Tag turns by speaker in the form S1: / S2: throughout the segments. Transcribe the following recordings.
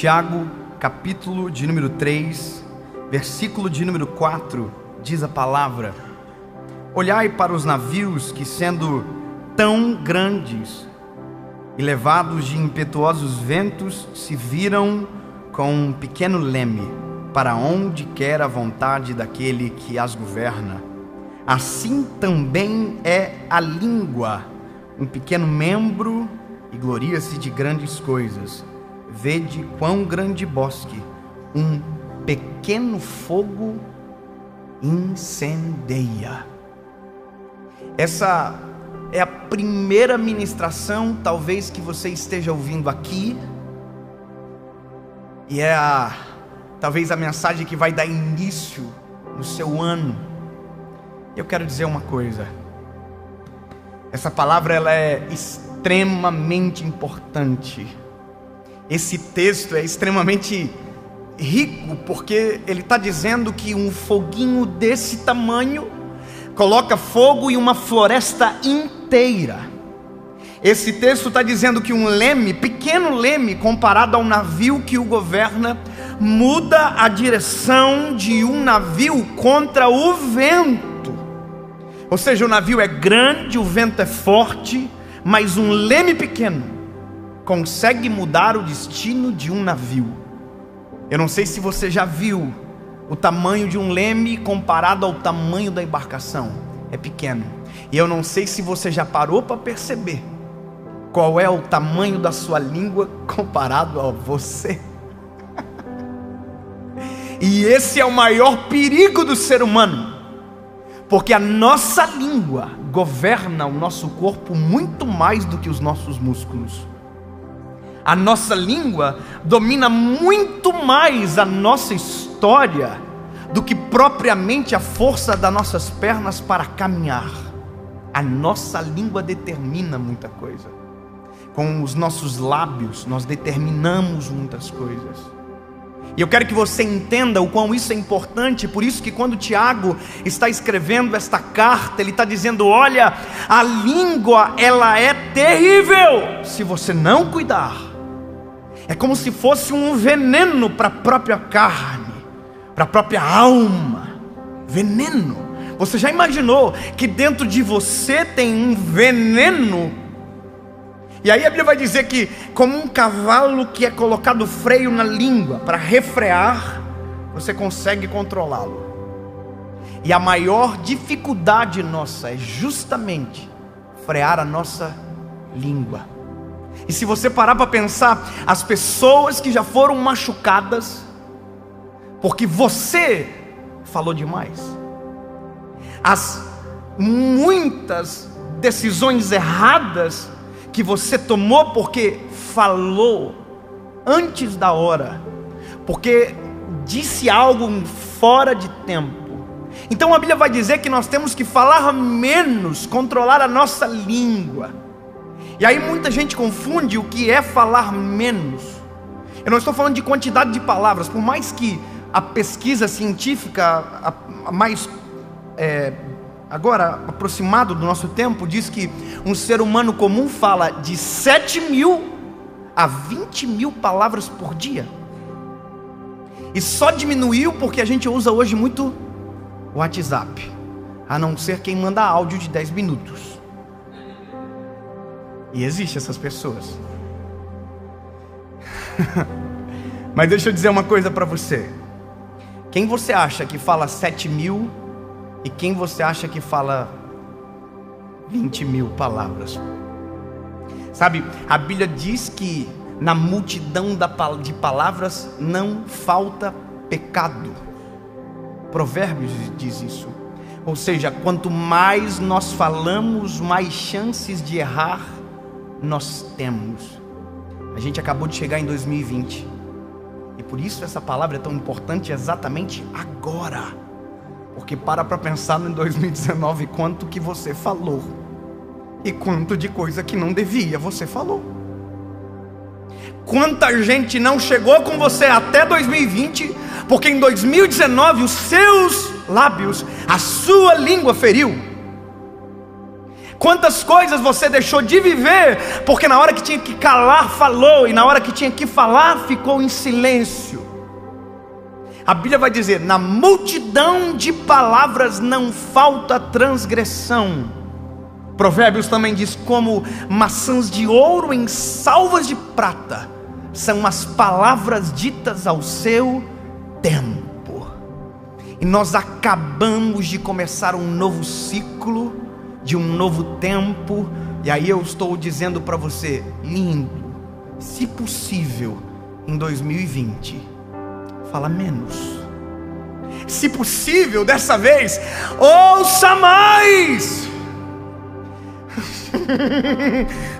S1: Tiago, capítulo de número 3, versículo de número 4, diz a palavra: olhai para os navios que, sendo tão grandes e levados de impetuosos ventos, se viram com um pequeno leme, para onde quer a vontade daquele que as governa. Assim também é a língua, um pequeno membro, e gloria-se de grandes coisas. Vede quão grande bosque um pequeno fogo incendeia. Essa é a primeira ministração, talvez, que você esteja ouvindo aqui, e talvez a mensagem que vai dar início no seu ano. Eu quero dizer uma coisa: essa palavra ela é extremamente importante. Esse texto é extremamente rico, porque ele está dizendo que um foguinho desse tamanho coloca fogo em uma floresta inteira. Esse texto está dizendo que um leme, pequeno leme, comparado ao navio que o governa, muda a direção de um navio contra o vento. Ou seja, o navio é grande, o vento é forte, mas um leme pequeno consegue mudar o destino de um navio. Eu não sei se você já viu o tamanho de um leme comparado ao tamanho da embarcação. É pequeno. E eu não sei se você já parou para perceber qual é o tamanho da sua língua comparado a você. E esse é o maior perigo do ser humano, porque a nossa língua governa o nosso corpo muito mais do que os nossos músculos. A nossa língua domina muito mais a nossa história do que propriamente a força das nossas pernas para caminhar. A nossa língua determina muita coisa. Com os nossos lábios nós determinamos muitas coisas. E eu quero que você entenda o quão isso é importante. Por isso que quando Tiago está escrevendo esta carta, ele está dizendo: olha, a língua ela é terrível se você não cuidar. É como se fosse um veneno para a própria carne, para a própria alma. Veneno. Você já imaginou que dentro de você tem um veneno? E aí a Bíblia vai dizer que, como um cavalo que é colocado freio na língua para refrear, você consegue controlá-lo. E a maior dificuldade nossa é justamente frear a nossa língua. E se você parar para pensar, as pessoas que já foram machucadas porque você falou demais, as muitas decisões erradas que você tomou porque falou antes da hora, porque disse algo fora de tempo. Então a Bíblia vai dizer que nós temos que falar menos, controlar a nossa língua. E aí muita gente confunde o que é falar menos. Eu não estou falando de quantidade de palavras, por mais que a pesquisa científica mais agora aproximado do nosso tempo diz que um ser humano comum fala de 7.000 a 20.000 palavras por dia. E só diminuiu porque a gente usa hoje muito o WhatsApp, a não ser quem manda áudio de 10 minutos. E existem essas pessoas. Mas deixa eu dizer uma coisa para você. Quem você acha que fala 7.000 e quem você acha que fala 20.000 palavras? Sabe, a Bíblia diz que na multidão de palavras não falta pecado. Provérbios diz isso. Ou seja, quanto mais nós falamos, mais chances de errar nós temos. A gente acabou de chegar em 2020, e por isso essa palavra é tão importante exatamente agora. Porque para pensar em 2019, quanto que você falou e quanto de coisa que não devia você falou. Quanta gente não chegou com você até 2020 porque em 2019 os seus lábios, a sua língua feriu. Quantas coisas você deixou de viver, porque na hora que tinha que calar, falou, e na hora que tinha que falar, ficou em silêncio. A Bíblia vai dizer: na multidão de palavras não falta transgressão. Provérbios também diz: como maçãs de ouro em salvas de prata são as palavras ditas ao seu tempo. E nós acabamos de começar um novo ciclo, de um novo tempo. E aí eu estou dizendo para você: lindo, se possível, em 2020, fala menos. Se possível, dessa vez, ouça mais.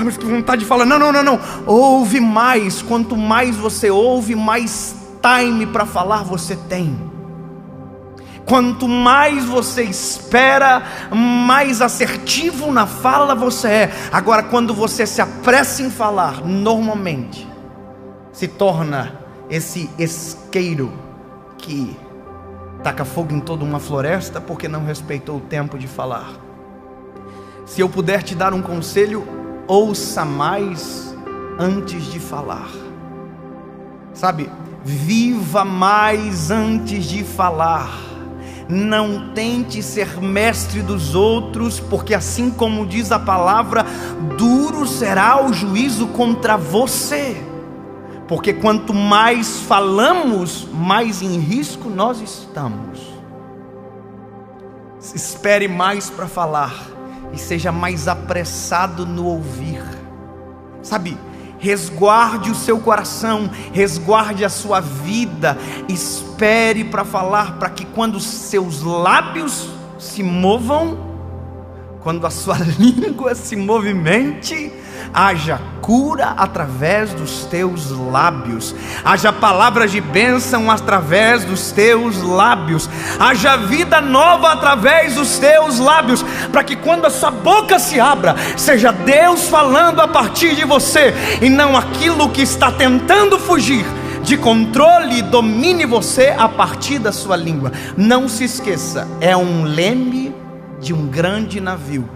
S1: Mas que vontade de falar: não. Ouve mais. Quanto mais você ouve, mais time para falar você tem. Quanto mais você espera, mais assertivo na fala você é. Agora, quando você se apressa em falar, normalmente se torna esse isqueiro que taca fogo em toda uma floresta, porque não respeitou o tempo de falar. Se eu puder te dar um conselho, ouça mais antes de falar. Sabe, viva mais antes de falar. Não tente ser mestre dos outros, porque assim como diz a palavra, duro será o juízo contra você. Porque quanto mais falamos, mais em risco nós estamos. Espere mais para falar e seja mais apressado no ouvir. Sabe, resguarde o seu coração, resguarde a sua vida, espere para falar, para que quando os seus lábios se movam, quando a sua língua se movimente, haja cura através dos teus lábios, haja palavras de bênção através dos teus lábios, haja vida nova através dos teus lábios, para que quando a sua boca se abra, seja Deus falando a partir de você, e não aquilo que está tentando fugir de controle domine você a partir da sua língua. Não se esqueça, é um leme de um grande navio.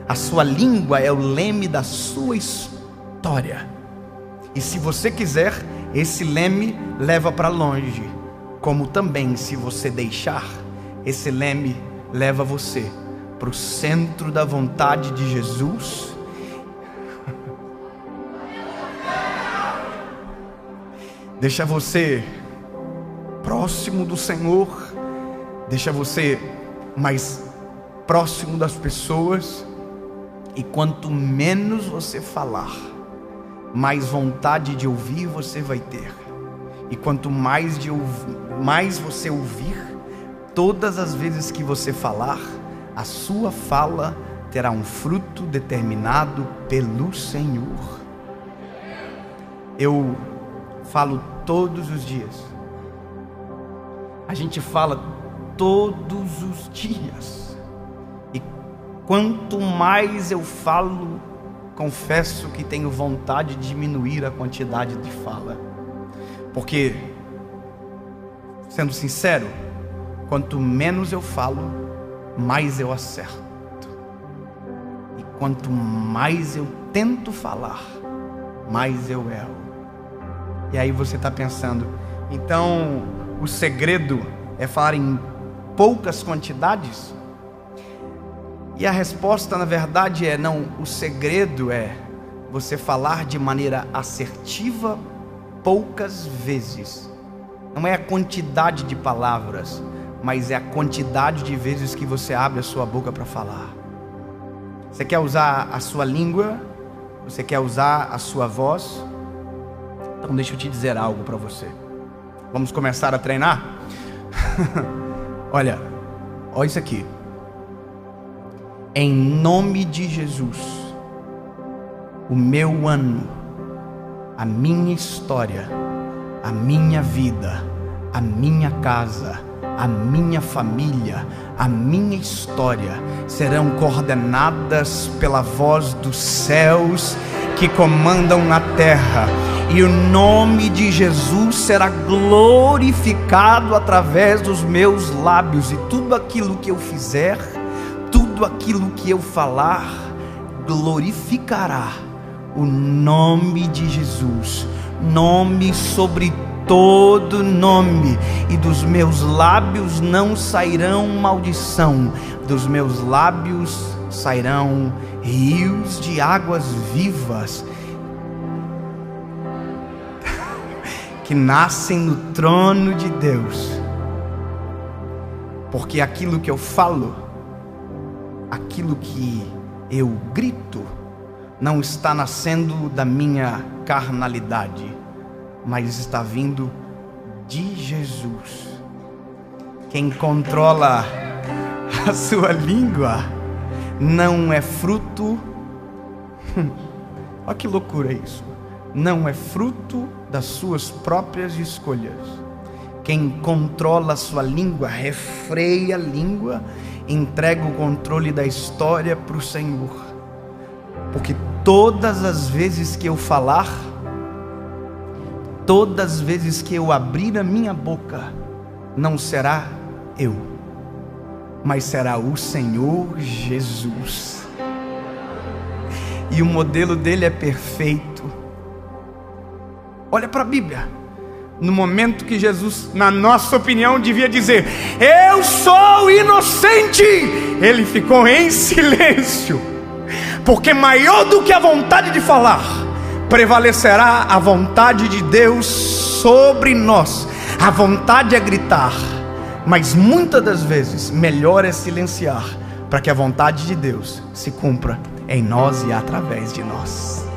S1: A sua língua é o leme da sua história. E se você quiser, esse leme leva para longe. Como também, se você deixar, esse leme leva você para o centro da vontade de Jesus. Deixa você próximo do Senhor. Deixa você mais próximo das pessoas. E quanto menos você falar, mais vontade de ouvir você vai ter. E quanto mais você ouvir, todas as vezes que você falar, a sua fala terá um fruto determinado pelo Senhor. Eu falo todos os dias. A gente fala todos os dias. Quanto mais eu falo, confesso que tenho vontade de diminuir a quantidade de fala. Porque, sendo sincero, quanto menos eu falo, mais eu acerto. E quanto mais eu tento falar, mais eu erro. E aí você está pensando, então o segredo é falar em poucas quantidades? E a resposta, na verdade, é não. O segredo é você falar de maneira assertiva poucas vezes. Não é a quantidade de palavras, mas é a quantidade de vezes que você abre a sua boca para falar. Você quer usar a sua língua? Você quer usar a sua voz? Então deixa eu te dizer algo para você. Vamos começar a treinar? Olha isso aqui. Em nome de Jesus, o meu ano, a minha história, a minha vida, a minha casa, a minha família, a minha história serão coordenadas pela voz dos céus que comandam na terra, e o nome de Jesus será glorificado através dos meus lábios, e tudo aquilo que eu fizer, tudo tudo aquilo que eu falar glorificará o nome de Jesus, nome sobre todo nome, e dos meus lábios não sairão maldição, dos meus lábios sairão rios de águas vivas que nascem no trono de Deus. Porque aquilo que eu falo, aquilo que eu grito, não está nascendo da minha carnalidade, mas está vindo de Jesus. Quem controla a sua língua não é fruto, olha que loucura isso, não é fruto das suas próprias escolhas. Quem controla a sua língua, refreia a língua, entrega o controle da história para o Senhor. Porque todas as vezes que eu falar, todas as vezes que eu abrir a minha boca, não será eu, mas será o Senhor Jesus. E o modelo dele é perfeito. Olha para a Bíblia. No momento que Jesus, na nossa opinião, devia dizer: eu sou inocente, ele ficou em silêncio, porque maior do que a vontade de falar, prevalecerá a vontade de Deus sobre nós. A vontade é gritar, mas muitas das vezes melhor é silenciar, para que a vontade de Deus se cumpra em nós e através de nós.